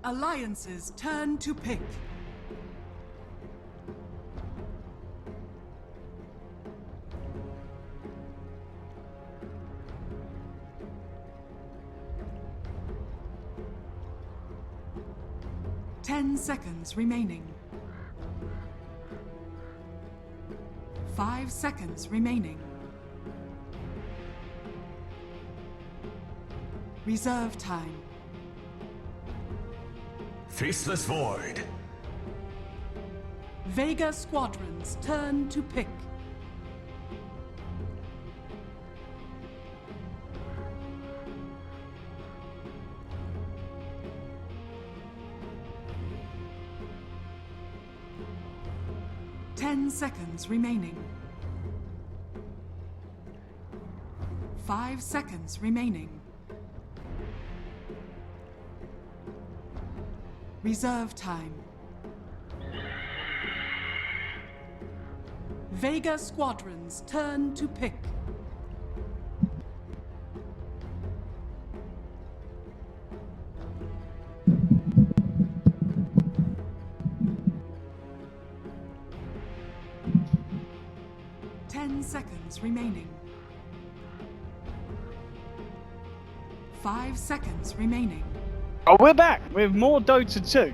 Alliance's turn to pick. Ten seconds remaining. 5 seconds remaining. Reserve time. Faceless Void. Vega Squadron's turn to pick. Ten seconds remaining. 5 seconds remaining. Reserve time. Vega Squadron's turn to pick. Seconds remaining. 5 seconds remaining. Oh, we're back with more Dota 2.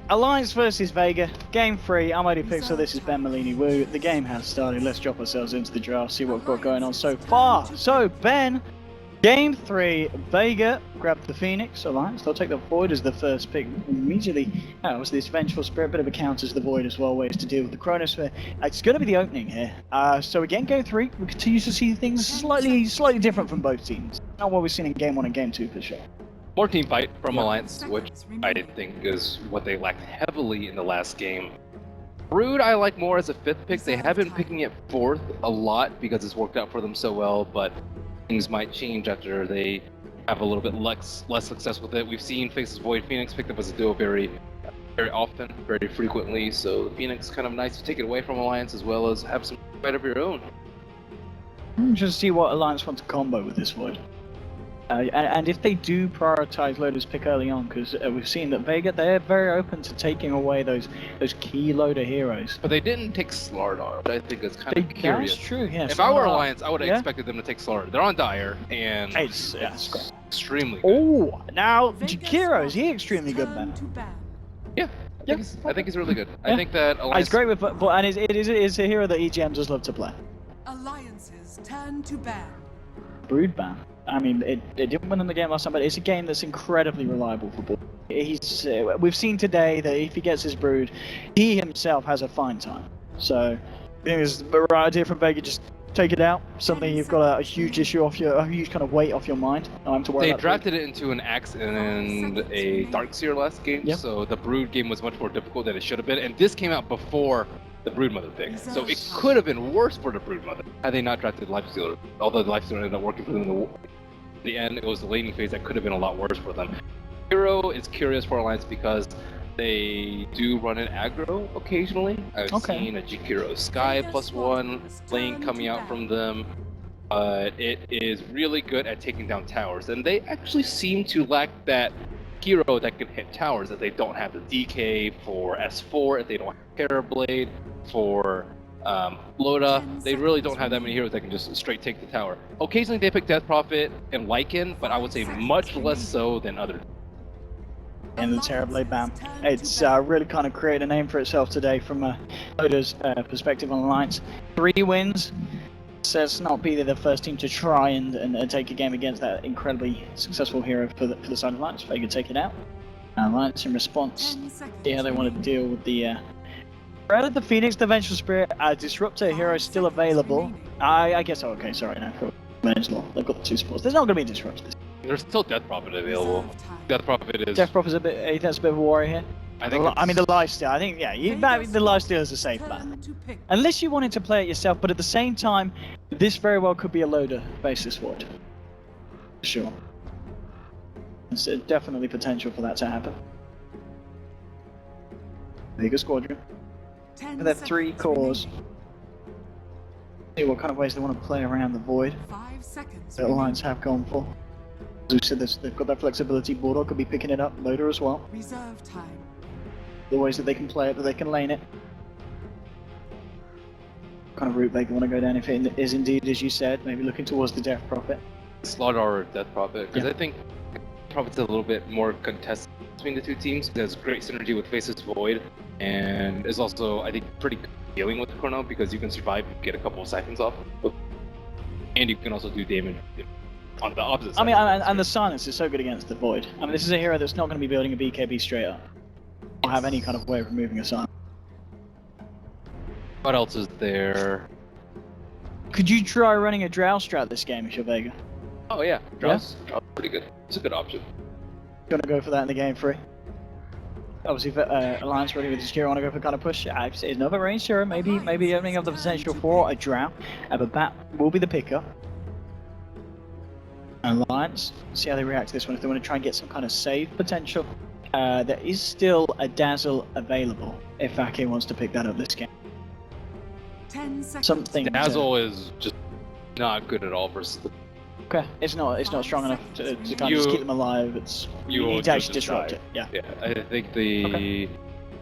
Alliance versus Vega, Game 3. I'm Eddie Pixel, this is Ben Malini Woo. The game has started. Let's drop ourselves into the draft, see what we've got going on so far. So, Ben, Game 3, Vega grab the Phoenix Alliance. They'll take the Void as the first pick immediately. That was this Vengeful Spirit, bit of a counter to the Void as well, ways to deal with the Chronosphere. It's going to be the opening here. So again, Game 3, we continue to see things slightly different from both teams. Not what we've seen in Game 1 and Game 2 for sure. More team fight from Alliance, which I think is what they lacked heavily in the last game. Brood I like more as a 5th pick. They have been picking it 4th a lot because it's worked out for them so well, but things might change after they have a little bit less success with it. We've seen Faceless Void Phoenix picked up as a duo very often, very frequently, so Phoenix kind of nice to take it away from Alliance as well as have some fight of your own. Just see what Alliance want to combo with this Void. And if they do prioritize Loader's pick early on, because we've seen that Vega, they're very open to taking away those key Loader heroes. But they didn't take Slardar, which I think is kind of curious. That's true, yeah. If I were Alliance, I would have expected them to take Slardar. They're on Dire, and it's extremely good. Oh, now Jakiro, is he extremely good, man? Yeah, I think he's really good. Yeah. I think that Alliance... He's great with, and it's a hero that EGMs love to play. Alliance's turn to ban. Brood ban. I mean, it didn't win in the game last time, but it's a game that's incredibly reliable for Brood. We've seen today that if he gets his Brood, he himself has a fine time. So, I think it's the right idea from Vega, just take it out. Suddenly you've got a huge issue off a huge kind of weight off your mind. I'm to worry They about drafted it into an Axe and a Darkseer last game, so the Brood game was much more difficult than it should have been, and this came out before the Broodmother pick. So it could have been worse for the Broodmother had they not drafted Lifestealer. Although the Lifestealer ended up working for them in the end, it was the laning phase that could have been a lot worse for them. Hero is curious for Alliance because they do run an aggro occasionally. I've seen a Jakiro Sky +1 lane coming out from them. It is really good at taking down towers, and they actually seem to lack that hero that can hit towers. That they don't have the DK for S4, if they don't have Terrorblade for Loda, they really don't have that many heroes that can just straight take the tower. Occasionally they pick Death Prophet and Lycan, but I would say much less so than others. And the Terrorblade ban. It's really kind of created a name for itself today from Loda's perspective on Alliance. 3 wins. Says not be the first team to try and take a game against that incredibly successful hero for the side of Alliance. Vega take it out. Alliance in response, see how they want to deal with the threat of the Phoenix, the Vengeful Spirit. Disruptor hero still available. I guess, okay, sorry, no, they've got the 2 supports. There's not going to be disruptors. There's still Death Prophet available. Death Prophet is... Death Prophet's a bit, that's a bit of a worry here. I mean, the lifesteal. I think, yeah, the lifesteal is a safe plan. Unless you wanted to play it yourself, but at the same time, this very well could be a Loader basis Void. For sure. There's definitely potential for that to happen. Vega Squadron. With their 3 cores. See what kind of ways they want to play around the Void. 5 seconds. The Alliance have gone for. As we said, they've got that flexibility. Bulldog could be picking it up. Loader as well. Reserve time. The ways that they can play it, that they can lane it. What kind of route they want to go down if it is indeed, as you said, maybe looking towards the Death Prophet. Slaughter or Death Prophet, because Yeah. I think Prophet's a little bit more contested between the two teams. It has great synergy with Faceless Void, and is also, I think, pretty good dealing with Chrono because you can survive, get a couple of seconds off, and you can also do damage on the opposite side. I mean, and the silence is so good against the Void. I mean, this is a hero that's not going to be building a BKB straight up, or have any kind of way of removing a silence. What else is there? Could you try running a Drow strat this game if you're Vega? Oh yeah, Drow's pretty good. It's a good option. You want to go for that in the game 3? Obviously, Alliance ready with his hero. Want to go for kind of push? It's another range hero. Maybe opening up the potential for a Drow. But Bat will be the pickup. Alliance, see how they react to this one. If they want to try and get some kind of save potential, there is still a Dazzle available if Ake wants to pick that up this game. 10 seconds. Something. Dazzle is just not good at all versus the Okay, it's not strong enough to kind of just keep them alive. You need to actually disrupt it. Yeah. Yeah, I think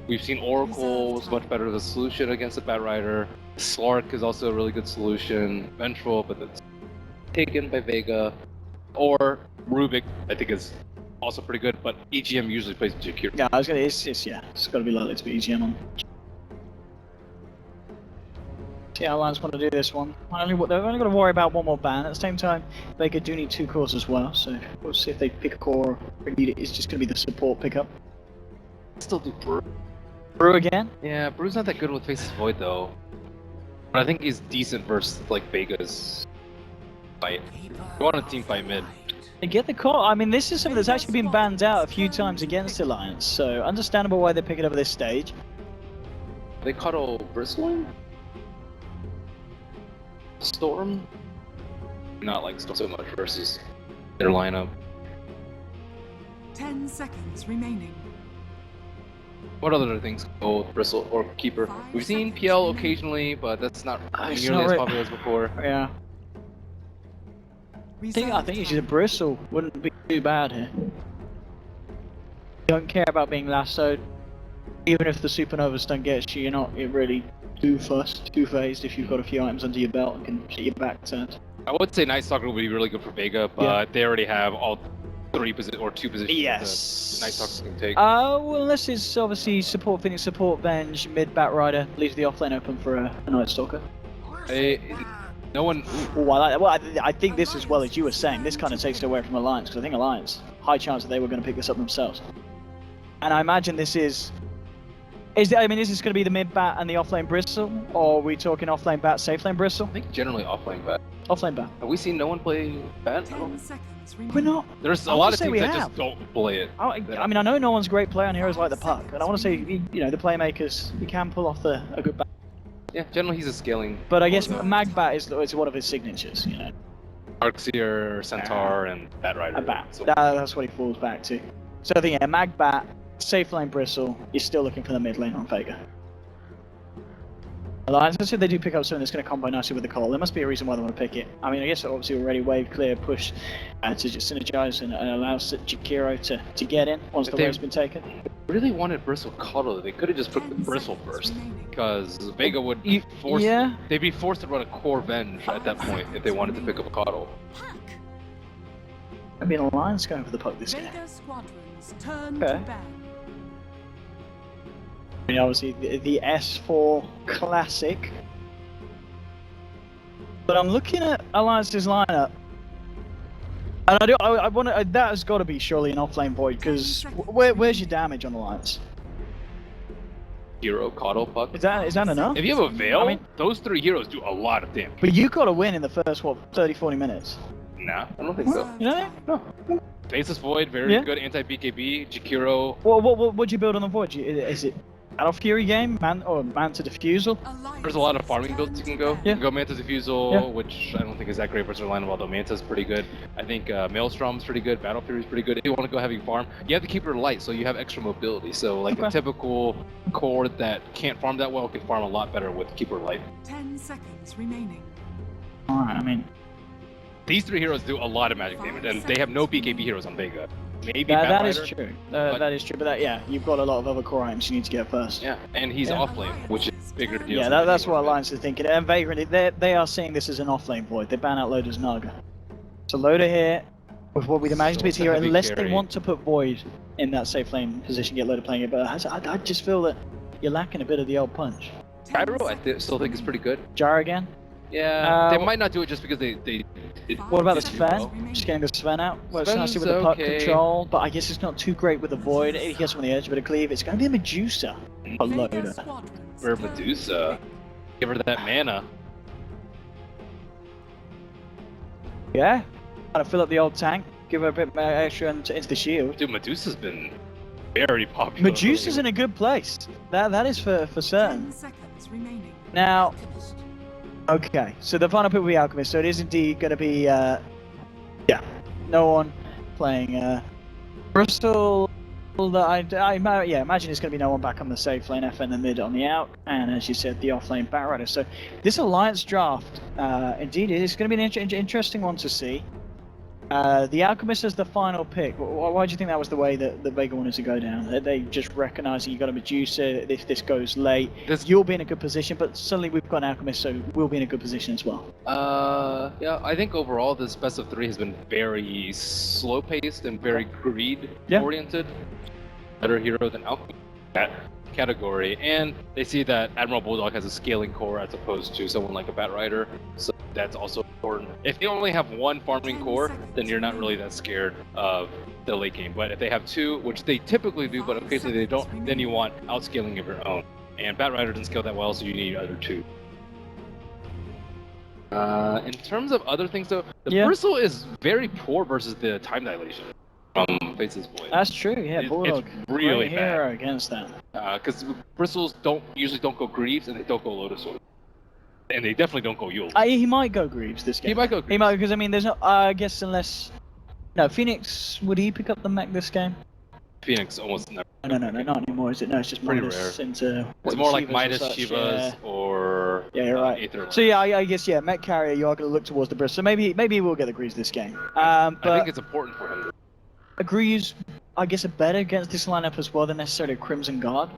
we've seen Oracle was much better as a solution against the Bat Rider. Slark is also a really good solution. Vengeful, but that's taken by Vega. Or Rubik, I think is also pretty good, but EGM usually plays Jakir. Yeah, it's got to be likely to be EGM on. See how Alliance want to do this one. They're only going to worry about one more ban. At the same time, Vega do need 2 cores as well, so we'll see if they pick a core. It's just going to be the support pickup. Still do Brew. Brew again? Yeah, Brew's not that good with Faces Void though. But I think he's decent versus like Vega's fight. You want a team fight mid. They get the core. I mean, this is something that's actually been banned out a few times against Alliance, so understandable why they pick it up at this stage. They cuddle Bristling? Storm? Not like Storm so much versus their lineup. 10 seconds remaining. What other things go with Bristle or Keeper? We've seen PL occasionally, but that's not It's nearly not as popular as before. Yeah. I think it's just a Bristle. Wouldn't be too bad here. Don't care about being lassoed. Even if the Supernova stun gets you, you're not really too fussed, too phased if you've got a few items under your belt and can get your back turned. I would say Night Stalker would be really good for Vega, but they already have all 2 positions. Yes. Night Stalker can take. Well, unless it's obviously support, Phoenix support, Venge, mid Bat Rider, leaves the offlane open for a Night Stalker. No one. Oh, I think this, as well as you were saying, this kind of takes it away from Alliance, because I think Alliance, high chance that they were going to pick this up themselves. And I imagine this is this going to be the mid Bat and the offlane Bristle, or are we talking offlane Bat, safe lane Bristle? I think generally offlane Bat. Offlane Bat. Have we seen no one play Bat? 10 seconds remaining. We're not. There's a I lot wanna of say teams we that have. just don't play it. I mean, I know no one's a great player on heroes like the Puck, and I want to say, the playmakers, you can pull off a good bat. Yeah, generally he's a scaling. But I guess Magbat is one of his signatures, Arcseer, Centaur, and Bat Rider. A bat. So, That's what he falls back to. So I think, Magbat, safe lane Bristle, you're still looking for the mid lane on Vega. Alliance, I said they do pick up something that's going to combo nicely with the call. There must be a reason why they want to pick it. I mean, I guess obviously already wave clear push to just synergize and allow Jakiro to get in once the wave's been taken. really wanted Bristle Cuddle. They could have just put the Bristle first, because Vega would be forced. Yeah. They'd be forced to run a core Venge at that point if they wanted to pick up a Cuddle. I mean, Alliance going for the Puck this game. Vega squadrons turn Okay. to ban. I mean, obviously the S4 Classic. But I'm looking at Alliance's lineup, and I want to. That has got to be surely an offlane Void, because where's your damage on Alliance? Hero, Cuddle, Puck. Is that enough? If you have a Veil, I mean- those three heroes do a lot of damage. But you got to win in the first 30-40 minutes. Nah, I don't think so. You know? No. Faceless Void, very good anti-BKB. Jakiro. What'd you build on the Void? Is it Battle Fury game, Man to Defusal? There's a lot of farming builds you can go. Yeah. You can go Manta Defusal, Yeah. which I don't think is that great versus our lineup, although Manta's pretty good. I think Maelstrom's pretty good, Battle Fury's pretty good. If you want to go heavy farm, you have to keep her light so you have extra mobility. So like a typical core that can't farm that well can farm a lot better with keep her light. 10 seconds remaining. Alright, I mean, these three heroes do a lot of magic damage, and they have no BKB heroes on Vega. Maybe That is Batrider, true. but- That is true. But yeah, you've got a lot of other core items you need to get first. Yeah, and he's Yeah. off lane, which is bigger deal. Yeah, that's what Alliance is thinking. And Vega, they are seeing this as an off-lane void. They ban out Loda's Naga. So Loda here, with what we'd imagine to be So it's a here, heavy unless carry. they want to put Void in that safe lane position, get Loda playing it. But I just feel that you're lacking a bit of the old punch. Gyro, still think is pretty good. Jar again. Yeah, they might not do it just because they What about the did Sven? well. Just getting the Sven out. Well, it's nice Sven's with the puck okay. control, but I guess it's not too great with the Void. He gets on the edge, but a cleave. It's going to be a Medusa for Vega Loda. squadrons For turn. Medusa. Give her that mana. Yeah. Kind of fill up the old tank. Give her a bit more extra into the shield. Dude, Medusa's been very popular. Medusa's in a good place. That is for certain. 10 seconds remaining. Now, okay, so the final pick will be Alchemist, so it is indeed going to be, yeah, no one playing Bristol. That I imagine it's going to be no one back on the safe lane, FN the mid on the out, and as you said, the off lane Batrider. So this Alliance draft, indeed, is going to be an interesting one to see. The Alchemist is the final pick. Why do you think that was the way that Vega wanted to go down? Are they just recognizing you got a Medusa, if this goes late, you'll be in a good position, but suddenly we've got an Alchemist, so we'll be in a good position as well. Yeah, I think overall this best of three has been very slow paced and very greed oriented. Better hero than Alchemist in that category, and they see that Admiral Bulldog has a scaling core as opposed to someone like a Batrider, so that's also important. If you only have one farming core, then you're not really that scared of the late game. But if they have two, which they typically do, but occasionally they don't, then you want outscaling of your own. And Batrider doesn't scale that well, so you need other two. In terms of other things though, the Bristle is very poor versus the time dilation from Face's Void. That's true, yeah, Bulldog. It's really great hero bad against that. because Bristles usually don't go Greaves and they don't go Lotus Sword. And they definitely don't go Yule. He might go Greaves this game. He might go Greaves. He might, because I mean, there's no. I guess unless. No, Phoenix, would he pick up the mech this game? Phoenix almost never. No, not anymore, is it? No, it's just Pretty Midas rare. into. It's more like Midas, Shivas, or Yeah, you're right. Aether. So yeah, I guess mech carrier, you are going to look towards the Bristol. So maybe he will get the Greaves this game. But I think it's important for him. Greaves, I guess, are better against this lineup as well than necessarily Crimson Guard.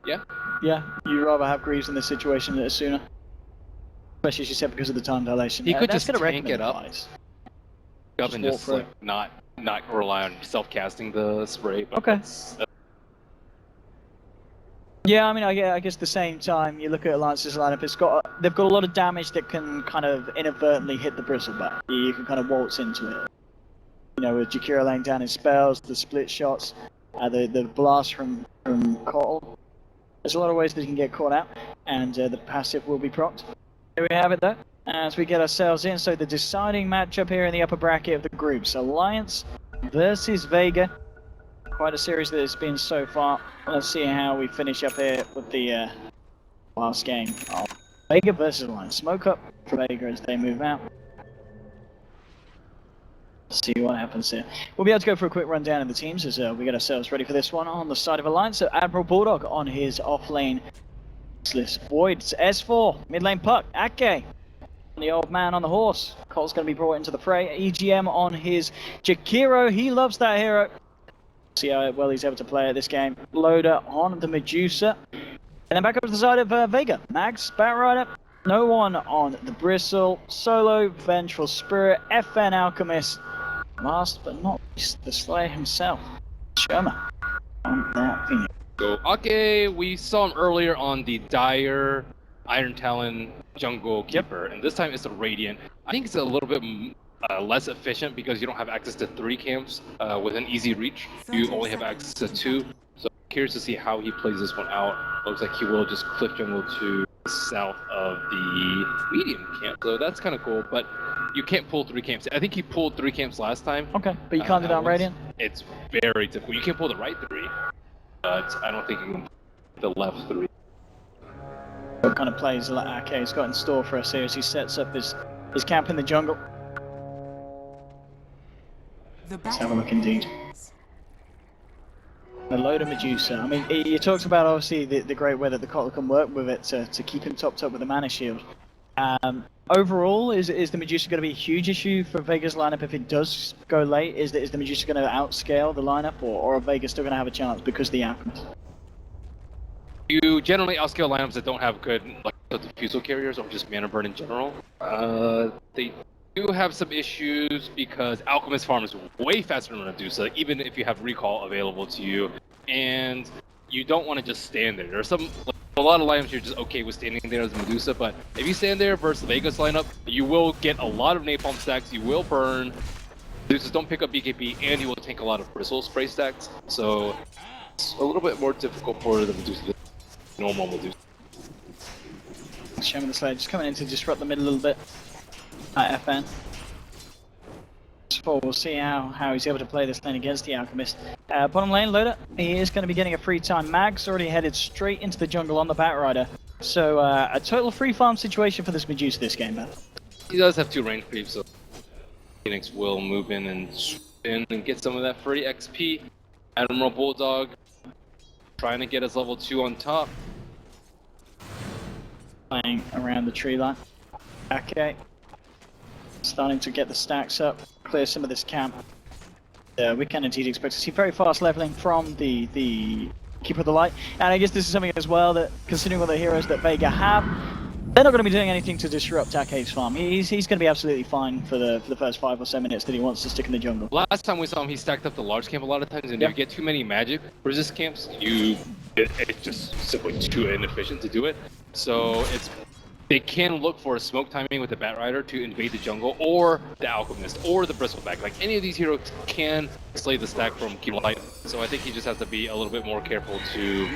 Yeah. Yeah, you'd rather have Greaves in this situation that is sooner. Especially as you said because of the time dilation. He could That's just gonna tank it up. advice. Up and walk just through. like not rely on self-casting the spray. But Okay. that's- Yeah, I mean, I guess at the same time, you look at Alliance's lineup, they've got a lot of damage that can kind of inadvertently hit the Bristle back. You can kind of waltz into it. You know, with Jakira laying down his spells, the split shots, the blast from Cottle. There's a lot of ways that he can get caught out, and the passive will be procced. Here we have it though, as we get ourselves in. So the deciding matchup here in the upper bracket of the groups, Alliance versus Vega. Quite a series that it's been so far. Let's see how we finish up here with the last game of Vega versus Alliance. Smoke up for Vega as they move out. Let's see what happens here. We'll be able to go for a quick rundown of the teams as we get ourselves ready for this one. On the side of Alliance, so Admiral Bulldog on his off-lane Void, S4, mid lane Puck, Ake, the old man on the horse. Cole's going to be brought into the fray. EGM on his Jakiro, he loves that hero. See how well he's able to play at this game. Loader on the Medusa. And then back up to the side of Vega. Max, Batrider, no one on the Bristle. Solo, Vengeful Spirit, FN Alchemist. Last but not least, the Slayer himself, Sherma, on that Phoenix. So Ake, we saw him earlier on the Dire Iron Talon Jungle Keeper, and this time it's a Radiant. I think it's a little bit less efficient because you don't have access to 3 camps with an easy reach. You only have access to 2. So curious to see how he plays this one out. Looks like he will just cliff jungle to the south of the medium camp, so that's kind of cool. But you can't pull 3 camps. I think he pulled 3 camps last time. Okay, but you can't do that on Radiant? It's very difficult. You can pull the right 3. But I don't think you can the left 3. What kind of plays like Ake's got in store for us here as he sets up his camp in the jungle? Let's have a look indeed. The load of Medusa. I mean, you talked about obviously the great way that the Kotler can work with it to keep him topped up with the mana shield. overall, is the Medusa going to be a huge issue for Vega's lineup if it does go late? Is the Medusa going to outscale the lineup, or are Vega still going to have a chance because of the Alchemist? You generally outscale lineups that don't have good like diffusal carriers or just mana burn in general. They do have some issues because Alchemist farms way faster than Medusa, even if you have recall available to you, and you don't want to just stand there. There's a lot of lineups you're just okay with standing there as a Medusa, but if you stand there versus Vega's lineup, you will get a lot of napalm stacks, you will burn. Medusas don't pick up BKB, and you will take a lot of bristle spray stacks, so it's a little bit more difficult for the Medusa than normal Medusa. Shaman the Slayer just coming in to disrupt the mid a little bit at FN. So we'll see how he's able to play this lane against the Alchemist. Bottom lane, Loader, he is going to be getting a free time. Mag's already headed straight into the jungle on the Batrider. So a total free farm situation for this Medusa this game, man. He does have 2 range creeps, so Phoenix will move in and get some of that free XP. Admiral Bulldog trying to get his level 2 on top. Playing around the tree line. Okay. Starting to get the stacks up, clear some of this camp. We can indeed expect to see very fast leveling from the Keeper of the Light. And I guess this is something as well that, considering all the heroes that Vega have, they're not going to be doing anything to disrupt Ake's farm. He's going to be absolutely fine for the first 5 or so minutes that he wants to stick in the jungle. Last time we saw him, he stacked up the large camp a lot of times, and if you get too many magic resist camps, it's just simply too inefficient to do it. So they can look for a smoke timing with the Batrider to invade the jungle, or the Alchemist, or the Bristleback. Like, any of these heroes can slay the stack from Keeper Light, so I think he just has to be a little bit more careful to...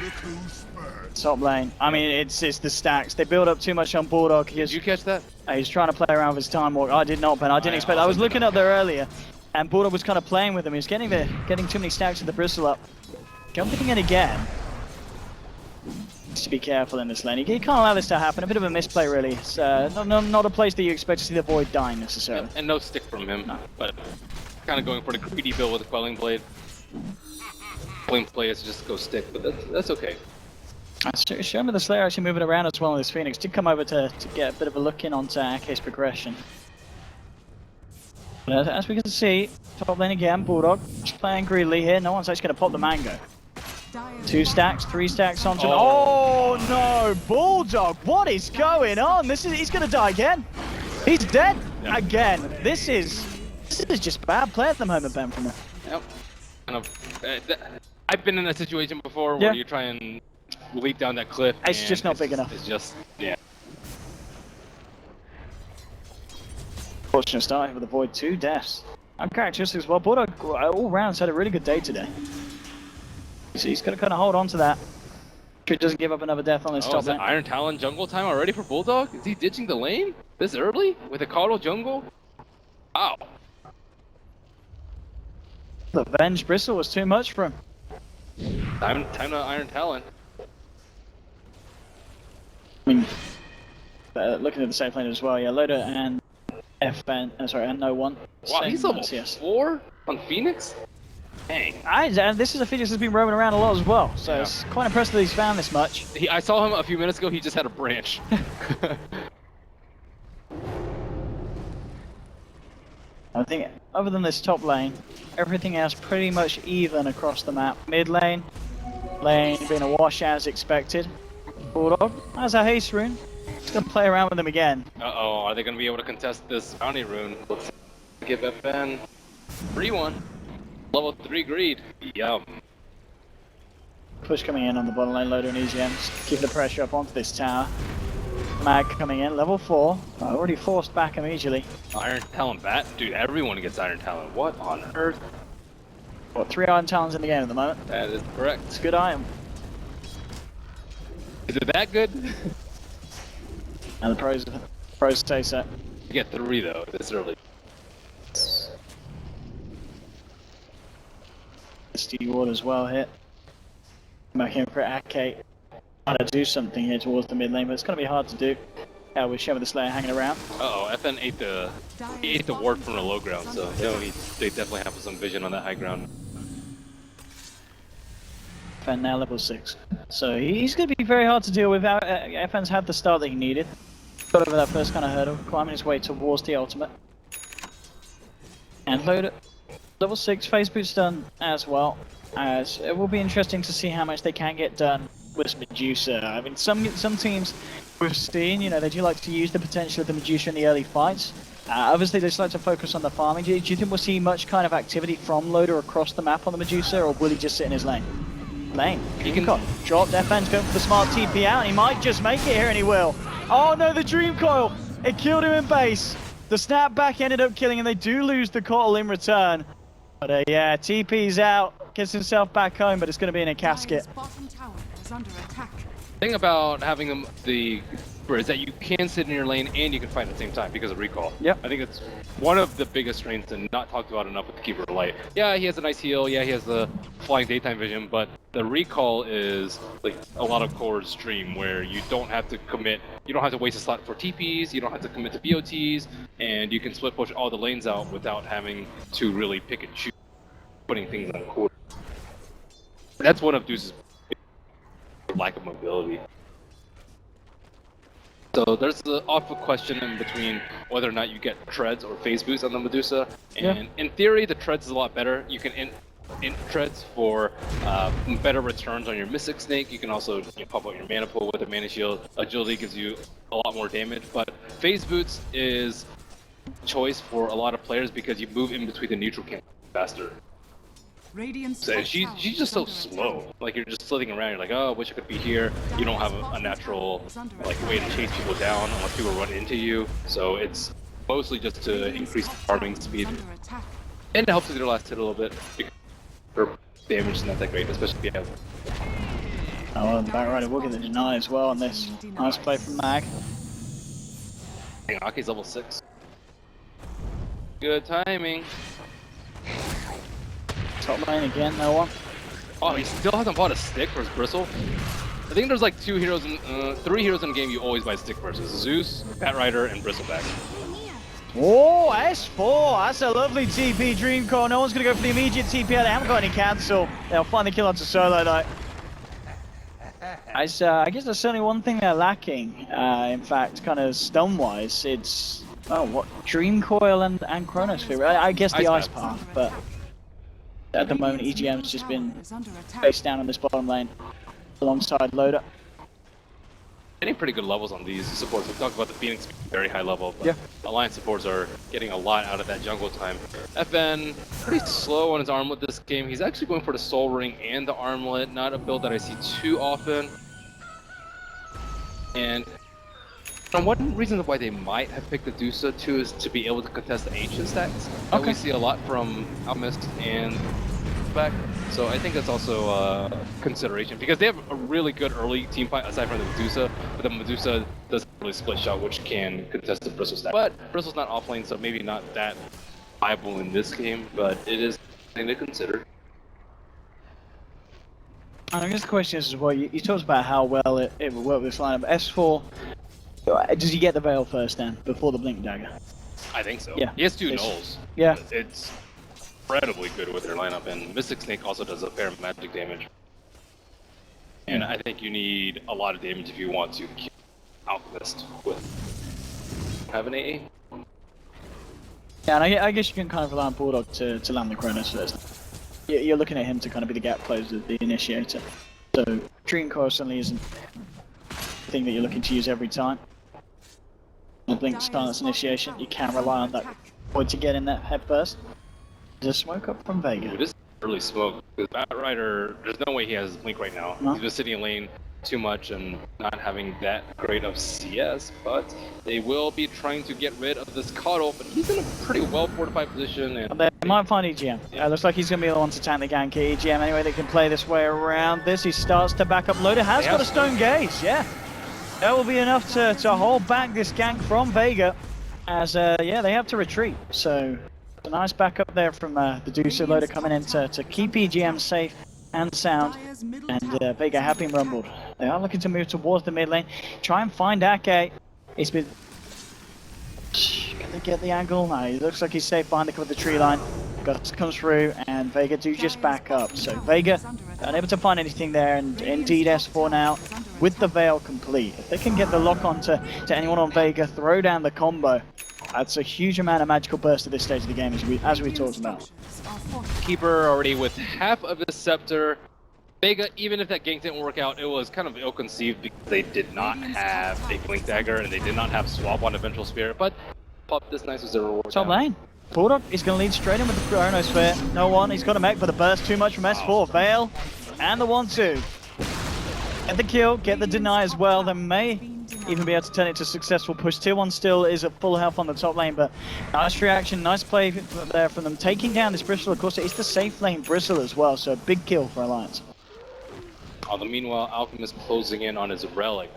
Top lane. I mean, it's the stacks. They build up too much on Bulldog. Did you catch that? He's trying to play around with his time walk. I did not, Ben. I didn't expect that. I was looking up there earlier, and Bulldog was kind of playing with him. He was getting too many stacks with the Bristle up. Jumping in again. To be careful in this lane. You can't allow this to happen. A bit of a misplay, really. It's not a place that you expect to see the Void dying necessarily. And no stick from him, no. But kind of going for the greedy build with the Quelling Blade. Quelling play is just go stick, but that's okay. Show me the Slayer actually moving around as well. This Phoenix did come over to get a bit of a look in onto Ake's progression. But as we can see, top lane again, Bulldog just playing greedily here. No one's actually going to pop the mango. 2 stacks, 3 stacks onto him. Oh no, Bulldog, what is going on? He's gonna die again. He's dead again. This is just bad play at the moment, Ben, from him. Yep. I've been in a situation before where you try and leap down that cliff. It's just not big enough. It's just, yeah. Fortunate start with the Void, 2 deaths. Uncharacteristic as well. Bulldog all rounds had a really good day today. So he's going to kind of hold on to that. He doesn't give up another death on his top lane. Is that Iron Talon jungle time already for Bulldog? Is he ditching the lane this early with a Caudal jungle? Wow. The Venge Bristle was too much for him. Time to Iron Talon. I mean, looking at the safe lane as well, yeah, Loader and FN, and No One. Wow, he's level 4 on Phoenix? Dang. And this is a Phoenix that's been roaming around a lot as well, so it's quite impressive that he's found this much. I saw him a few minutes ago, he just had a branch. I think, other than this top lane, everything else pretty much even across the map. Mid lane being a wash as expected. Bulldog has a haste rune. He's going to play around with them again. Uh-oh, are they going to be able to contest this bounty rune? Let's give FN 3-1. Level 3 greed. Yum. Push coming in on the bottom lane, Loader and EGM. Keep the pressure up onto this tower. Mag coming in, level 4. Already forced back immediately. Iron Talon bat? Dude, everyone gets Iron Talon. What on earth? What, 3 Iron Talons in the game at the moment? That is correct. It's a good item. Is it that good? And the pros say so. You get 3 though, this early. Steve Ward as well hit. Back in for Ake. Trying to do something here towards the mid lane, but it's going to be hard to do. With Shaman the Slayer hanging around. Uh-oh, FN ate the ward from the low ground, so they definitely have some vision on that high ground. FN now level 6. So he's going to be very hard to deal with. FN's had the start that he needed. got over that first kind of hurdle, climbing his way towards the ultimate. And load it. Level 6, phase boot's done as well. As it will be interesting to see how much they can get done with Medusa. I mean, some teams we've seen, you know, they do like to use the potential of the Medusa in the early fights. Obviously, they just like to focus on the farming. Do you think we'll see much kind of activity from Loader across the map on the Medusa, or will he just sit in his lane? He can drop. Defan's going for the smart TP out, and he might just make it here, and he will. Oh no, the Dream Coil! It killed him in base. The snapback ended up killing him. They do lose the coil in return. But yeah, TP's out, gets himself back home, but it's going to be in a casket. Bottom tower is under attack. The thing about having the is that you can sit in your lane and you can fight at the same time because of recall. Yep. I think it's one of the biggest strengths and not talked about enough with the Keeper of Light. Yeah, he has a nice heal. Yeah, he has the flying daytime vision, but the recall is like a lot of Core's dream where you don't have to commit, you don't have to waste a slot for TPs, you don't have to commit to BOTs, and you can split push all the lanes out without having to really pick and choose, putting things on Core. That's one of Deuce's lack of mobility. So there's the awful question in between whether or not you get treads or phase boost on the Medusa. And in theory, the treads is a lot better. You can int treads for better returns on your Mystic Snake. You can also pop out your mana pool with a mana shield. Agility gives you a lot more damage, but phase boots is choice for a lot of players because you move in between the neutral camp faster. So she's just so slow. Like you're just slitting around. You're like, oh, I wish I could be here. You don't have a natural like way to chase people down unless people run into you. So it's mostly just to increase farming speed, and it helps with your last hit a little bit because her damage is not that great, especially if you have. Oh, well, the back rider will get the deny as well on this. Nice play from Mag. Aki's level 6. Good timing. Top lane again, no one. Oh, he still hasn't bought a stick versus Bristle. I think there's like 3 heroes in the game you always buy stick versus: Zeus, Bat Rider, and Bristleback. Oh, S4, that's a lovely TP Dream Core. No one's gonna go for the immediate TP. They haven't got any cancel. They'll find the kill onto Solo though. I guess there's certainly one thing they're lacking. In fact, kind of stun-wise, it's what Dream Coil and Chronosphere. I guess the Ice Path, but. At the moment, EGM's just been face down on this bottom lane alongside Loader. Getting pretty good levels on these supports. We talked about the Phoenix being very high level, but Alliance supports are getting a lot out of that jungle time. FN, pretty slow on his armlet this game. He's actually going for the Soul Ring and the armlet, not a build that I see too often. And one reason why they might have picked the Medusa too is to be able to contest the ancient stacks. Okay. We see a lot from Alchemist and back, so I think that's also a consideration because they have a really good early team fight aside from the Medusa, but the Medusa doesn't really split shot, which can contest the Bristle stack. But Bristle's not offlane, so maybe not that viable in this game, but it is something to consider. I guess the question is, well, you talked about how well it would work with this lineup. S4. Does he get the Veil first then, before the Blink Dagger? I think so. Yeah. He has 2 nulls. Yeah. It's incredibly good with their lineup, and Mystic Snake also does a fair amount of magic damage. And I think you need a lot of damage if you want to kill Alchemist with have an AA. Yeah, and I guess you can kind of rely on Bulldog to land the Chronos first. You're looking at him to kind of be the gap closer, the initiator. So Dream Coil certainly isn't thing that you're looking to use every time. The Blink Silence Initiation, you can rely on that point to get in that head first. There's a smoke up from Vega. This is early smoke. Because Bat Rider, there's no way he has Blink right now. No. He's just sitting in lane too much and not having that great of CS, but they will be trying to get rid of this Cuddle, but he's in a pretty well fortified position. And they might find EGM. Looks like he's going to be the one to tank the gank at EGM anyway. They can play this way around this. He starts to back up. Loader has got a Stone Gaze, yeah. That will be enough to hold back this gank from Vega, as they have to retreat. So a nice backup there from the Medusa. Loader coming in to keep EGM safe and sound, and Vega have been rumbled. They are looking to move towards the mid lane, try and find Ake. He's been... Can they get the angle? No, he looks like he's safe behind the cover of the tree line. Gus comes through, and Vega do just back up. So Vega unable to find anything there, and indeed S4 now with the Veil complete. If they can get the lock on to anyone on Vega, throw down the combo, that's a huge amount of magical burst at this stage of the game, as we talked about. Keeper already with half of his scepter. Vega, even if that gank didn't work out, it was kind of ill-conceived because they did not have a Blink Dagger and they did not have swap on Eventual Spirit, but pop this nice was a reward. Top lane. Bulldog is going to lead straight in with the Chronosphere. No one, he's got a mech, but the burst too much from S4. Veil, and the 1-2. Get the kill, get the deny as well. They may even be able to turn it to a successful push. Tier 1 still is at full health on the top lane, but nice reaction, nice play there from them. Taking down this Bristle, of course, it's the safe lane Bristle as well, so a big kill for Alliance. Meanwhile, Alchemist closing in on his Relic.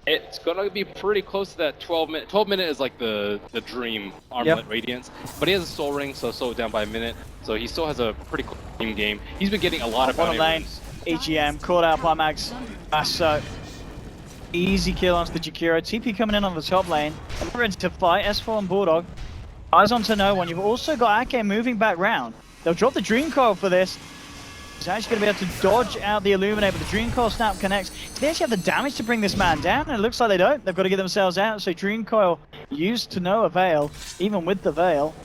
It's gonna be pretty close to that 12 minute. 12 minute is like the dream Armlet Radiance, but he has a Soul Ring, so slow it down by a minute. So he still has a pretty cool team game. He's been getting a lot of bottom lane. EGM caught out by Mags. So easy kill onto the Jakiro. TP coming in on the top lane. And we're ready to fight. S4 and Bulldog. Eyes onto no one. You've also got Ake moving back round. They'll drop the Dream Coil for this. He's actually going to be able to dodge out the Illuminate, but the Dream Coil snap connects. Do they actually have the damage to bring this man down? And it looks like they don't. They've got to get themselves out. So Dream Coil used to no avail, even with the Veil.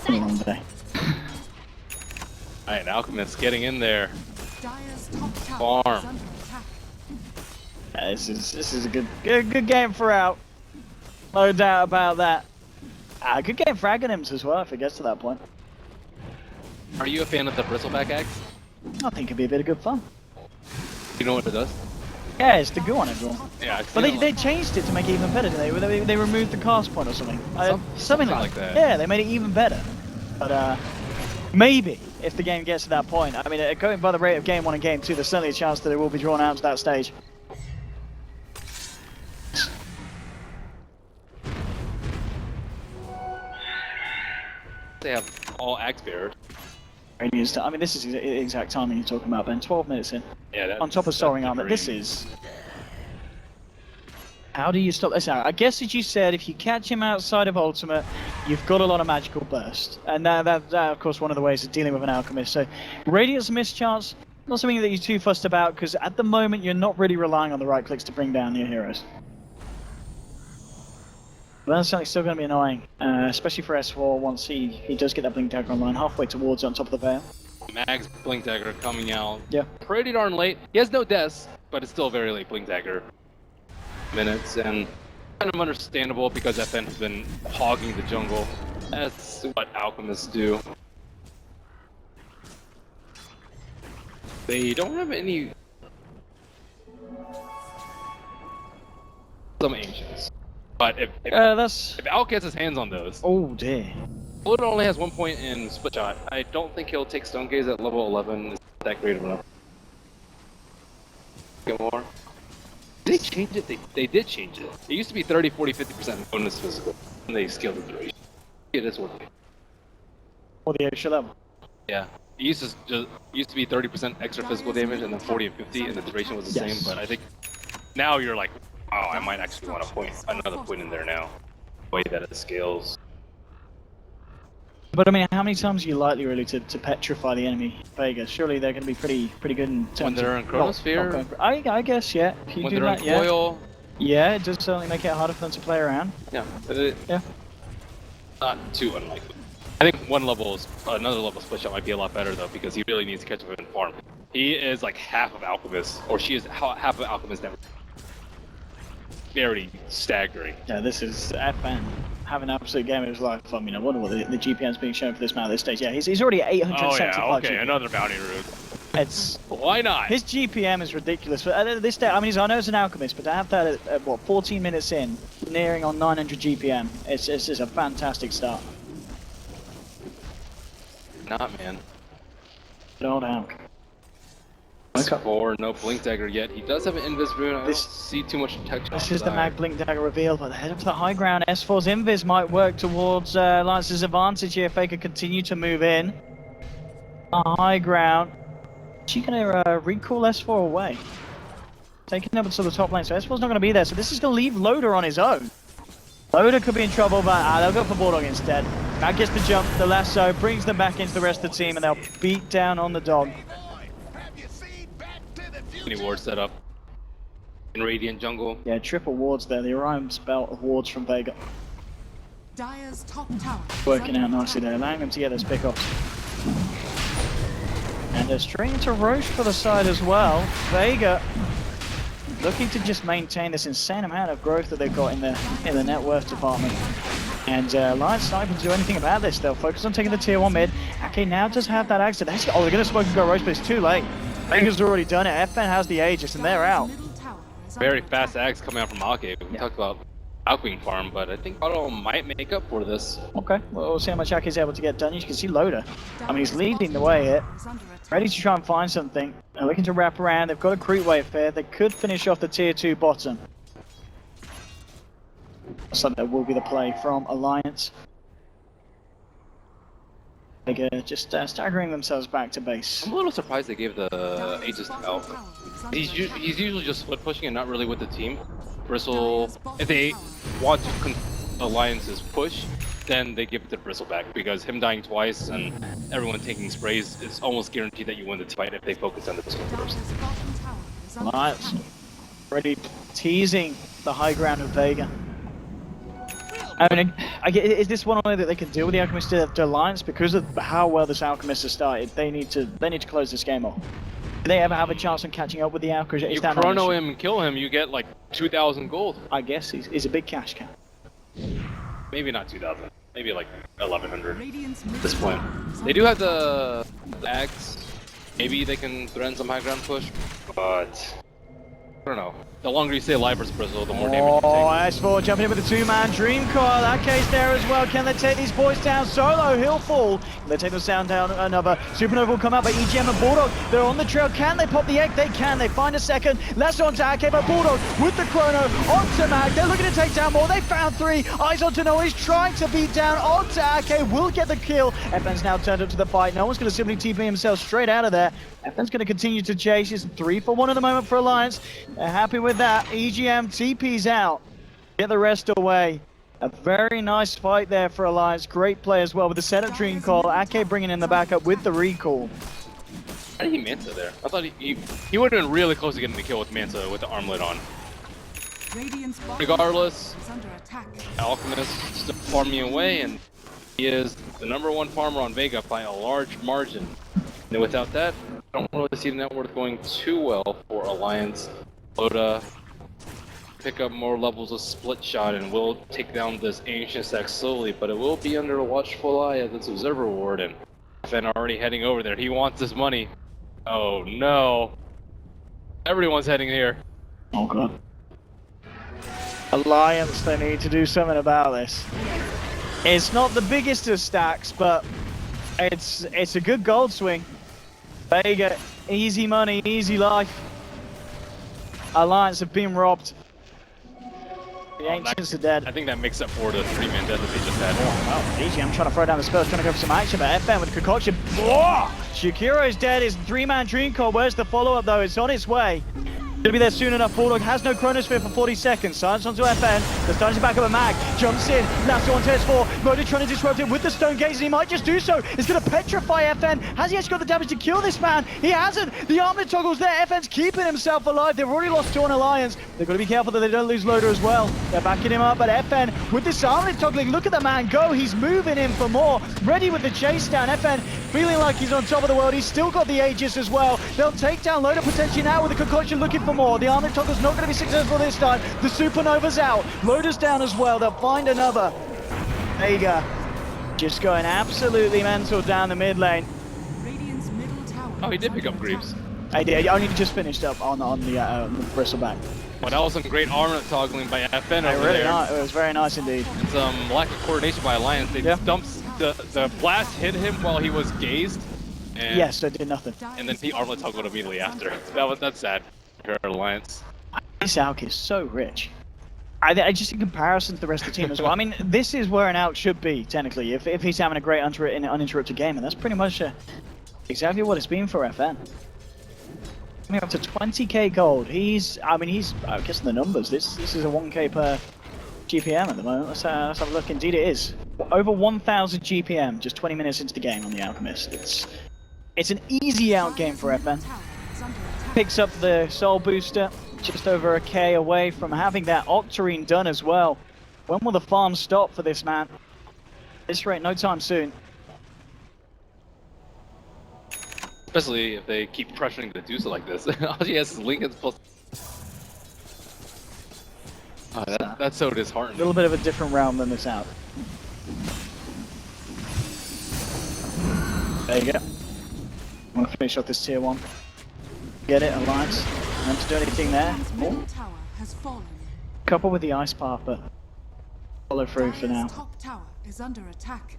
Long day. Alright, Alchemist getting in there. Dire's top tower Farm. is under attack. Yeah, this is a good game for Out. No doubt about that. Good game for Aghanims as well if it gets to that point. Are you a fan of the Bristleback axe? I think it'd be a bit of good fun. You know what it does? Yeah, it's the goo on everyone. Yeah, But they changed it to make it even better, didn't they? They removed the cast point or something. Something like that. Yeah, they made it even better. But maybe, if the game gets to that point. I mean, going by the rate of Game 1 and Game 2, there's certainly a chance that it will be drawn out to that stage. They have all axe bearers. I mean, this is the exact timing you're talking about, Ben. 12 minutes in. Yeah, that's, on top of Soaring Armor. This is... How do you stop this out? I guess as you said, if you catch him outside of Ultimate, you've got a lot of magical burst. And that of course, one of the ways of dealing with an Alchemist. So, Radiant's a missed chance. Not something that you're too fussed about, because at the moment, you're not really relying on the right clicks to bring down your heroes. But that's certainly still going to be annoying, especially for S4 once he does get that Blink Dagger online, halfway towards on top of the Veil. Mag's Blink Dagger coming out. Yeah. Pretty darn late. He has no deaths, but it's still very late Blink Dagger minutes, and kind of understandable because FN has been hogging the jungle. That's what Alchemists do. They don't have any... Some Ancients. But if Alk gets his hands on those... Oh dear. Bullet only has 1 point in split shot. I don't think he'll take Stone Gaze at level 11. Is that great enough? Get more. Did they change it? They did change it. It used to be 30, 40, 50% bonus physical, and they scaled the duration. It is working. Or the extra level. Yeah. It used to be 30% extra physical damage, and then 40 and 50, and the duration was the same. But I think now you're like, oh, I might actually want to point another point in there now. The way that it scales. But I mean, how many times are you likely really to petrify the enemy Vega? Surely they're going to be pretty good in terms when they're of in Chronosphere. I guess, yeah. If you when do they're that, in Coil. Yeah, it does certainly make it harder for them to play around. Yeah. Yeah. Not too unlikely. I think another level split shot might be a lot better though, because he really needs to catch up and farm. He is like half of Alchemist, or she is half of Alchemist damage. Very staggering. Yeah, this is FN having an absolute game of his life. I mean, I wonder what the GPM's being shown for this man at this stage. Yeah, he's already 875. Oh yeah, okay, GPM. Another bounty route. It's why not? His GPM is ridiculous. But at this stage, I mean, I know it's an Alchemist, but to have that at what 14 minutes in, nearing on 900 GPM, it's just a fantastic start. Not man. Old Alch. Or no Blink Dagger yet. He does have an Invis rune. I don't see too much protection. This is the Mag Blink Dagger reveal, but head up to the high ground. S4's Invis might work towards Lance's advantage here if they could continue to move in. High ground. Is she going to recall S4 away? Taking over to the top lane, so S4's not going to be there, so this is going to leave Loader on his own. Loader could be in trouble, but they'll go for Bulldog instead. Mag gets the jump, the lasso, brings them back into the rest of the team, and they'll beat down on the dog. Many wards set up in Radiant jungle. Yeah, triple wards there, the Orion's belt of wards from Vega. Dire's top tower. Working out nicely there, allowing them to get those pickoffs. And they're straight into Roche for the side as well. Vega looking to just maintain this insane amount of growth that they've got in the net worth department. And Alliance not able to do anything about this. They'll focus on taking the tier 1 mid. Okay, now does have that accident. Oh, they're going to smoke and go Roche, but it's too late. Vega's already done it. FN has the Aegis, and they're out. Very fast axe coming out from Ake. We talked about Alqueen farm, but I think Otto might make up for this. Okay, well, we'll see how much Ake is able to get done. You can see Loda. I mean, he's leading the way here. Ready to try and find something. They're looking to wrap around. They've got a creep wave here. They could finish off the tier 2 bottom. So that will be the play from Alliance. Vega just staggering themselves back to base. I'm a little surprised they gave the Aegis to Elk. He's usually just split pushing and not really with the team. Bristle, if they want to Alliance's push, then they give it to Bristle back, because him dying twice and everyone taking sprays, it's almost guaranteed that you win the fight if they focus on the Bristle first. Alliance already teasing the high ground of Vega. I mean, is this one way that they can deal with the Alchemist to Alliance? Because of how well this Alchemist has started, they need to close this game off. Do they ever have a chance on catching up with the Alchemist? You chrono him and kill him, you get like 2,000 gold. I guess he's a big cash cow. Maybe not 2,000, maybe like 1,100 at this point. They do have the axe. Maybe they can threaten some high ground push, but I don't know. The longer you stay alive versus Bristle, the more damage you take. S4 jumping in with the 2-man Dream Coil. That case there as well. Can they take these boys down solo? He'll fall. Can they take the sound down? Another Supernova will come out, but EGM and Bulldog, they're on the trail. Can they pop the egg? They can. They find a second. Less onto Ake, but Bulldog with the chrono onto Mag. They're looking to take down more. They found 3. Eyes onto Noah. He's trying to beat down onto Ake. Will get the kill. FN's now turned up to the fight. No one's going to simply TP himself straight out of there. FN's going to continue to chase. It's 3 for 1 at the moment for Alliance. They're happy with that. EGM TP's out. Get the rest away. A very nice fight there for Alliance. Great play as well with the setup Dream Call. Ake bringing in the backup with the recall. How did he Manta there? I thought he would have been really close to getting the kill with Manta with the armlet on. Regardless, Alchemist still farming away, and he is the #1 farmer on Vega by a large margin. And without that, I don't really see the net worth going too well for Alliance. Dota pick up more levels of split shot and will take down this ancient stack slowly, but it will be under a watchful eye of this observer ward, and FN already heading over there. He wants this money. Oh no. Everyone's heading here. Oh god. Alliance, they need to do something about this. It's not the biggest of stacks, but it's a good gold swing. Vega, easy money, easy life. Alliance have been robbed. The Ancients are dead. I think that makes up for the 3-man death that they just had. Wow, easy. I'm trying to throw down the spells, trying to go for some action, but FN with the concoction. Whoa! Shakiro's dead. His 3-man Dream Call. Where's the follow-up though? It's on its way. Gonna be there soon enough. Bulldog has no Chronosphere for 40 seconds. Silence onto FN. They're starting to back up a Mag. Jumps in. Lasso on S4. Motor trying to disrupt it with the Stone Gaze, and he might just do so. It's gonna petrify FN. Has he actually got the damage to kill this man? He hasn't. The armlet toggle's there. FN's keeping himself alive. They've already lost 2 on Alliance. They've got to be careful that they don't lose Loader as well. They're backing him up, but FN with this armlet toggling. Look at the man go. He's moving in for more. Ready with the chase down. FN feeling like he's on top of the world. He's still got the Aegis as well. They'll take down Loader potentially now with the concoction looking for more. The armlet toggle's not going to be successful this time. The Supernova's out. Loader's down as well. They'll find another. Vega just going absolutely mental down the mid lane. Oh, he did pick up Greaves. I did. I only just finished up on the bristleback. Well, that was some great armlet toggling by FN over really there. Nice. It was very nice indeed. And some lack of coordination by Alliance. They dumped the blast hit him while he was gazed. And, yes, they did nothing. And then he armlet toggled immediately after. That's sad for Alliance. This Alk is so rich. I just in comparison to the rest of the team as well. I mean, this is where an Alk should be technically if he's having a great uninterrupted game, and that's pretty much exactly what it's been for FN. Coming up to 20k gold. I mean, he's I guess the numbers. This is a 1k GPM at the moment. Let's have a look. Indeed, it is over 1,000 GPM. Just 20 minutes into the game on the Alchemist. It's an easy out game for FN. Picks up the Soul Booster, just over a K away from having that Octarine done as well. When will the farm stop for this man? At this rate, no time soon. Especially if they keep pressuring the Medusa like this. All she has is Lincoln's plus. That's so disheartening. A little bit of a different realm than this out. There you go. I'm gonna finish off this tier 1. Get it, Alliance. Not to do anything there. Middle tower has fallen. Couple with the ice path, but follow through for now. Dire's top tower is under attack.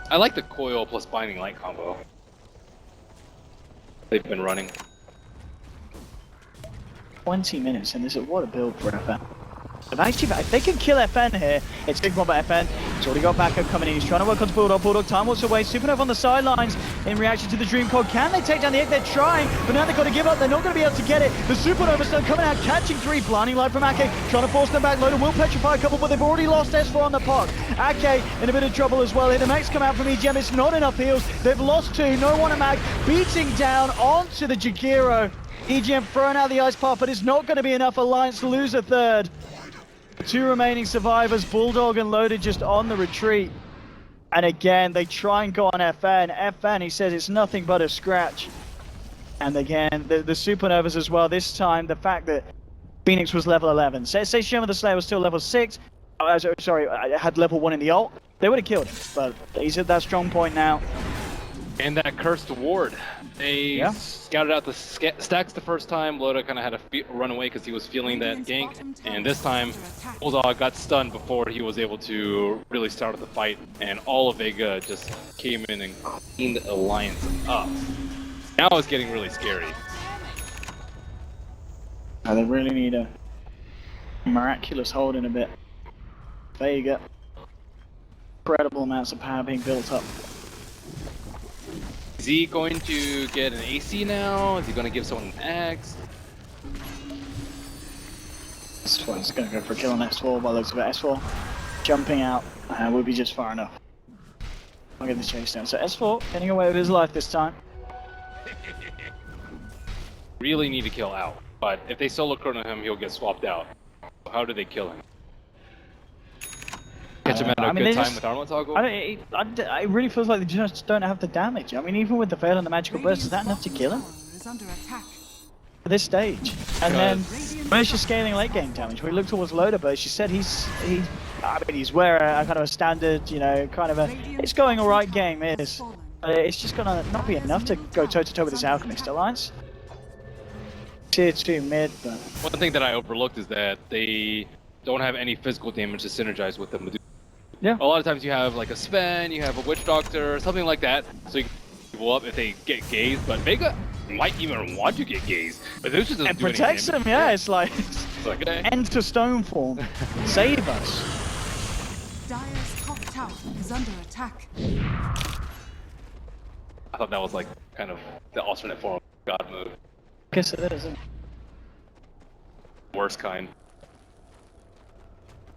I like the coil plus binding light combo they've been running. 20 minutes and this is what a build for FN. If they can kill FN here, it's big one by FN. He's already got backup coming in. He's trying to work on Bulldog. Bulldog time walks away. Supernova on the sidelines in reaction to the Dream Code. Can they take down the egg? They're trying, but now they've got to give up. They're not going to be able to get it. The Supernova Stone coming out, catching 3. Blinding light from Ake, trying to force them back. Loader will petrify a couple, but they've already lost S4 on the puck. Ake in a bit of trouble as well. Here the max come out from EGM. It's not enough heals. They've lost 2. No one a mag. Beating down onto the Jakiro. EGM throwing out the ice path, but it's not going to be enough. Alliance lose a 3rd. 2 remaining survivors, Bulldog and Loader just on the retreat. And again, they try and go on FN. FN, he says it's nothing but a scratch. And again, the Supernovas as well. This time, the fact that Phoenix was level 11. Say Shimmer the Slayer was still level 6. Sorry, I had level 1 in the ult. They would have killed him, but he's at that strong point now. And that cursed ward. They scouted out the stacks the first time. Loda kind of had to run away because he was feeling that gank. And this time, Bulldog got stunned before he was able to really start the fight. And all of Vega just came in and cleaned the Alliance up. Now it's getting really scary. They really need a miraculous hold in a bit. Vega. Incredible amounts of power being built up. Is he going to get an AC now? Is he going to give someone an axe? This one's going to go for a kill on S4 by the looks of it. S4 jumping out will be just far enough. I'll get the chase down. So S4 getting away with his life this time. Really need to kill out, but if they solo chrono him, he'll get swapped out. How do they kill him? Catch him at a good time with armlet toggle? It really feels like they just don't have the damage. I mean, even with the fail and the magical burst, is that enough to kill him? For this stage. And then, where's your scaling late game damage? We look towards Loader, but she said he's where a kind of a standard, you know, kind of a, it's going alright game is. But it's just gonna not be enough to go toe to toe with this Alchemist Alliance. Tier 2 mid, but... One thing that I overlooked is that they don't have any physical damage to synergize with the Medusa. Yeah. A lot of times you have like a Sven, you have a Witch Doctor, something like that, so you can people up if they get gazed, but Vega might even want to get gazed. But this doesn't do protects them, yeah, it's like okay. End to stone form. Save us. Dire's top tower is under attack. I thought that was like kind of the alternate form of God move. Guess it is, isn't it? Worst kind.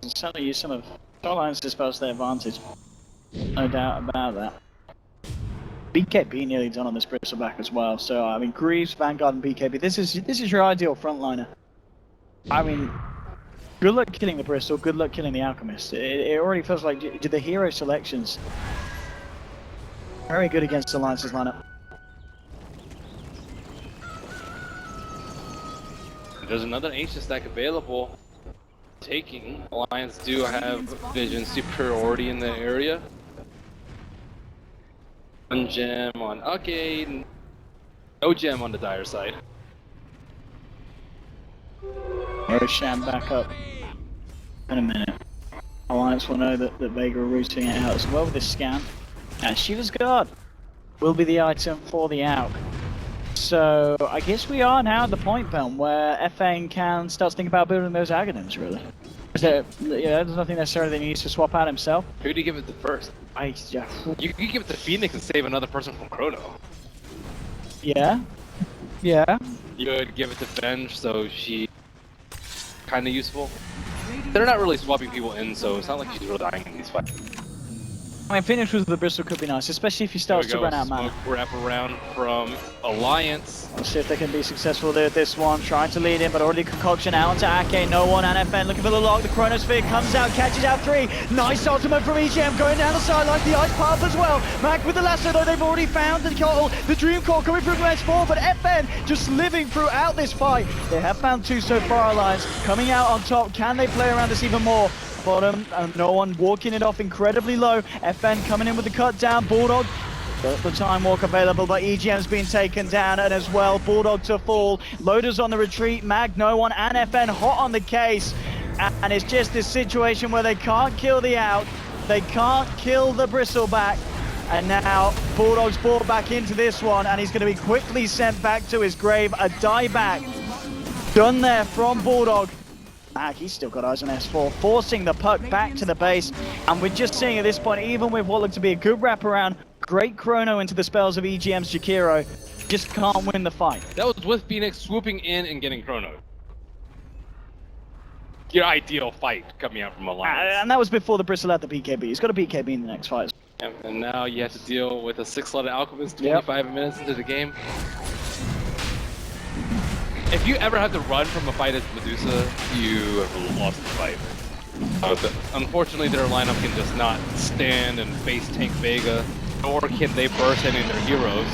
Certainly use some of Alliance dispels their advantage. No doubt about that. BKB nearly done on this Bristleback as well. So I mean, Greaves, Vanguard, and BKB. This is your ideal frontliner. I mean, good luck killing the Bristol. Good luck killing the Alchemist. It already feels like the hero selections very good against Alliance's lineup. There's another ancient stack available. Taking Alliance do have vision superiority in the area. One gem on Arcade, no gem on the Dire side. Sham back up in a minute. Alliance will know that Vega are rooting it out as well with this scan. And Shiva's Guard will be the item for the out. So I guess we are now at the point, Ben, where FN can start to think about building those Aghanim's, really. There's nothing necessarily that he needs to swap out himself. Who do you give it to first? You could give it to Phoenix and save another person from Chrono. Yeah. Yeah. You could give it to Venge, so she kinda useful. They're not really swapping people in, so it's not like he's really dying in these fights. I mean, finish with the Bristol could be nice, especially if he starts to run out of mana. Wrap around from Alliance. Let's see if they can be successful there with this one. Trying to lead in, but already concoction out onto Ake. No one, and FN looking for the lock. The Chronosphere comes out, catches out 3. Nice ultimate from EGM going down the sideline. The ice path as well. Mac with the lasso, though they've already found the Coral. The Dream Core coming through from S4, but FN just living throughout this fight. They have found 2 so far, Alliance. Coming out on top. Can they play around this even more? Bottom, and no one walking it off incredibly low. FN coming in with the cut down. Bulldog, the time walk available, but EGM's been taken down, and as well, Bulldog to fall. Loaders on the retreat, Mag, no one, and FN hot on the case. And it's just this situation where they can't kill the out, they can't kill the Bristleback. And now Bulldog's brought back into this one, and he's going to be quickly sent back to his grave. A dieback done there from Bulldog. He's still got eyes on S4, forcing the puck back to the base. And we're just seeing at this point, even with what looked to be a good wraparound, great chrono into the spells of EGM's Jakiro, just can't win the fight. That was with Phoenix swooping in and getting chrono. Your ideal fight coming out from Alliance. And that was before the Bristol had the BKB. He's got a BKB in the next fight. And now you have to deal with a 6-slotted Alchemist 25 minutes into the game. If you ever have to run from a fight as Medusa, you have lost the fight. Unfortunately, their lineup can just not stand and face tank Vega, nor can they burst any of their heroes.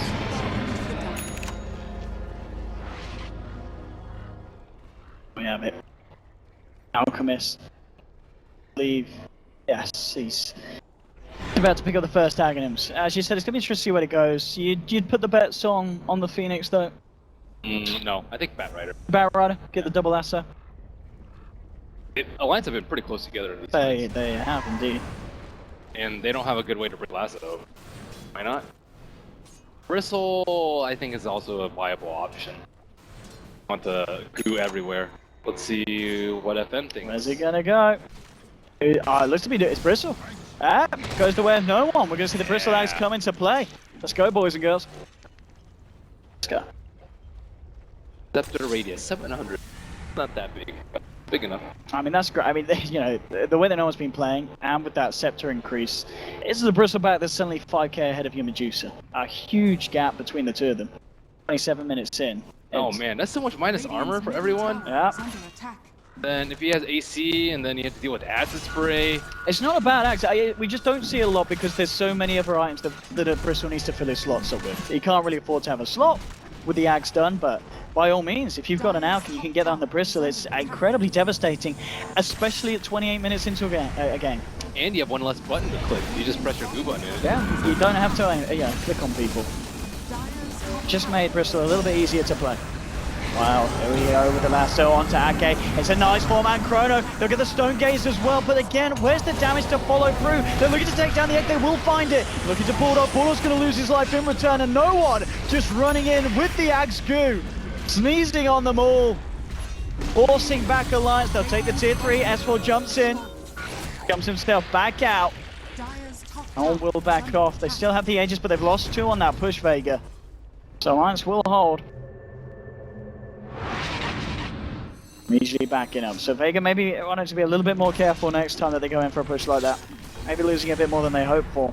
We have it. Alchemist. Leave. Yes, he's about to pick up the first Aghanims. As you said, it's going to be interesting to see where it goes. You'd put the bets on the Phoenix, though? No, I think Batrider. Batrider, get the double lasso. Alliance have been pretty close together in these fights. They have indeed. And they don't have a good way to break lasso. Why not? Bristle, I think, is also a viable option. Want to goo everywhere. Let's see what FN thinks. Where's it gonna go? It looks to be it's Bristle. Goes the way of no one. We're gonna see the Bristle Axe come into play. Let's go, boys and girls. Let's go. Scepter radius 700. Not that big, but big enough. I mean, that's great. I mean, you know, the way that no one's been playing, and with that Scepter increase, this is a Bristleback that's suddenly 5k ahead of your Medusa. A huge gap between the two of them. 27 minutes in. Oh man, that's so much minus armor for everyone. Yeah. Then if he has AC, and then you have to deal with acid spray. It's not a bad axe. We just don't see a lot because there's so many other items that a Bristle needs to fill his slots up with. He can't really afford to have a slot with the axe done, but by all means, if you've got an Alch and you can get on the Bristle, it's incredibly devastating, especially at 28 minutes into a game. And you have one less button to click. You just press your goo button. Yeah, you don't have to click on people. Just made Bristle a little bit easier to play. Wow, here we go with the lasso onto Ake. It's a nice 4-man chrono. Look at the Stone Gaze as well, but again, where's the damage to follow through? They're looking to take down the egg, they will find it. Looking to Bulldog, Bulldog's going to lose his life in return, and no one just running in with the Axe Goo. Sneezing on them all. Forcing back Alliance, they'll take the tier 3, S4 jumps in. Jumps himself back out. No one will back off. They still have the Aegis, but they've lost 2 on that push, Vega. So Alliance will hold. Immediately backing up. So Vega maybe wanted to be a little bit more careful next time that they go in for a push like that. Maybe losing a bit more than they hoped for.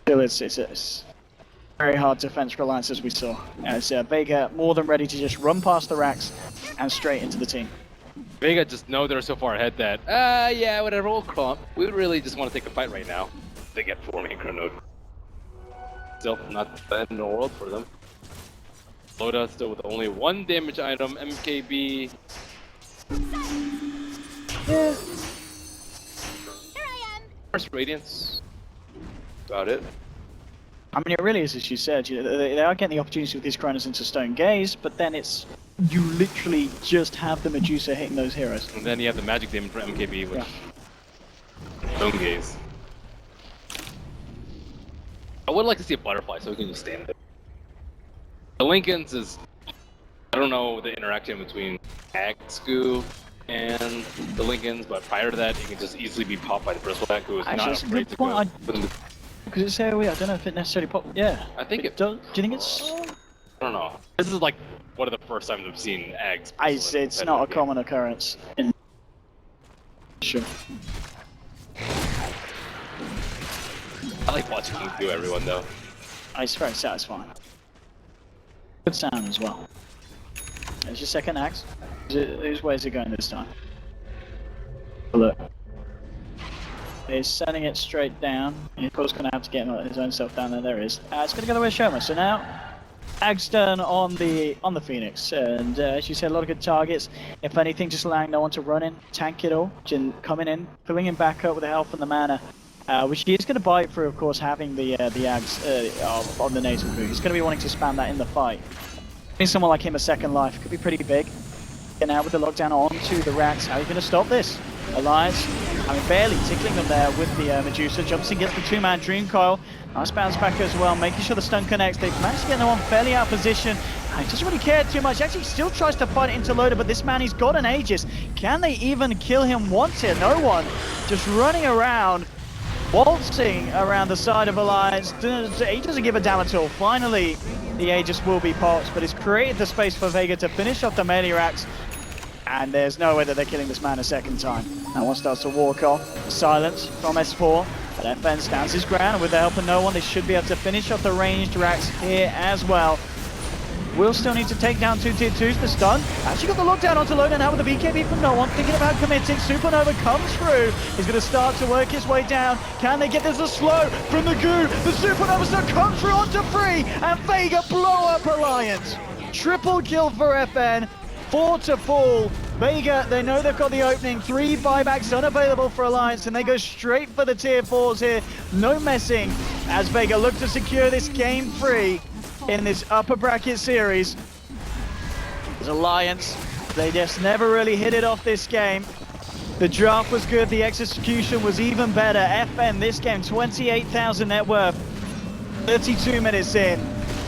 Still, it's very hard defense for Alliance as we saw. As Vega more than ready to just run past the racks and straight into the team. Vega just know they're so far ahead that, yeah, whatever, we'll clump. We really just want to take a fight right now. They get 4 main chrono. Still, not the end of the world for them. Loda still with only 1 damage item, MKB. Yeah. Here I am. First Radiance. About it. I mean, it really is, as you said, they are getting the opportunity with these Chronos into Stone Gaze, but then it's, you literally just have the Medusa hitting those heroes. And then you have the magic damage from MKB, which... Yeah. Stone Gaze. I would like to see a butterfly so we can just stand there. The Lincolns is, I don't know the interaction between Axgoo and the Lincolns, but prior to that, it can just easily be popped by the Bristleback, who is not afraid to go. Because it's AoE, I don't know if it necessarily popped. Yeah. I think it does. Do you think it's? I don't know. This is like one of the first times I've seen Ags. It's not a common occurrence. Sure. I like watching him do everyone though. It's very satisfying. Good sound as well. There's your second axe. Whose way is it going this time? Look. He's sending it straight down. He's of course going to have to get his own self down there. There it is. It's going to go the way of Shoma. So now, Ag's turn on the Phoenix. And as you said, a lot of good targets. If anything, just allowing no one to run in, tank it all. Jin coming in, filling him back up with the health and the mana. Which he is going to bite through, of course, having the Ags on the nasal boot. He's going to be wanting to spam that in the fight. Giving someone like him a second life could be pretty big. Getting out with the lockdown onto the racks. How are you going to stop this? Alliance, I mean, barely tickling them there with the Medusa. Jumps in, gets the two-man Dream Coil. Nice bounce back as well, making sure the stun connects. They've managed to get the one fairly out of position. He doesn't really care too much. Actually, still tries to fight it into loader, but this man, he's got an Aegis. Can they even kill him once here? No one. Just running around, waltzing around the side of Alliance. He doesn't give a damn at all. Finally, the Aegis will be popped, but it's created the space for Vega to finish off the melee racks. And there's no way that they're killing this man a second time. That one starts to walk off. Silence from S4. But FN stands his ground, and with the help of no one, they should be able to finish off the ranged racks here as well. Will still need to take down two tier 2s. The stun. Actually got the lockdown onto Loda now with the BKB from no one. Thinking about committing. Supernova comes through. He's going to start to work his way down. Can they get this a slow from the goo? The Supernova still comes through onto 3. And Vega blow up Alliance. Triple kill for FN. 4 to fall. Vega, they know they've got the opening. 3 buybacks unavailable for Alliance, and they go straight for the tier 4s here. No messing as Vega look to secure this game 3 in this upper bracket series. As Alliance, they just never really hit it off this game. The draft was good, the execution was even better. FN this game, 28,000 net worth. 32 minutes in.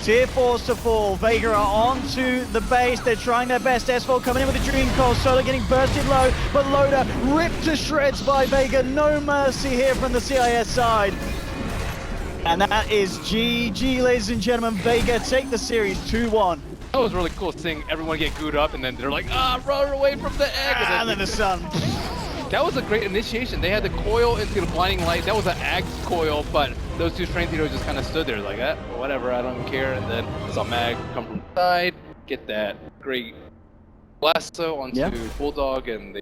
Tier 4s to fall. Vega are onto the base. They're trying their best. S4 coming in with a Dream Coil. Solo getting bursted low, but Loda ripped to shreds by Vega. No mercy here from the CIS side. And that is GG, ladies and gentlemen. Vega take the series 2-1. That was really cool seeing everyone get gooed up and then they're like, run away from the egg. And then the sun. That was a great initiation. They had the coil into the blinding light. That was an Ag coil, but those two strength heroes just kind of stood there like, whatever, I don't care. And then saw Mag come from the side, get that great lasso onto Bulldog, and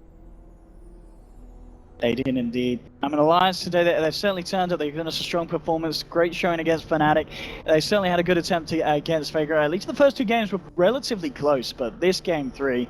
they did indeed. I mean, Alliance today, they've certainly turned up. They've given us a strong performance. Great showing against Fnatic. They certainly had a good attempt against Vega. At least the first 2 games were relatively close, but this game 3,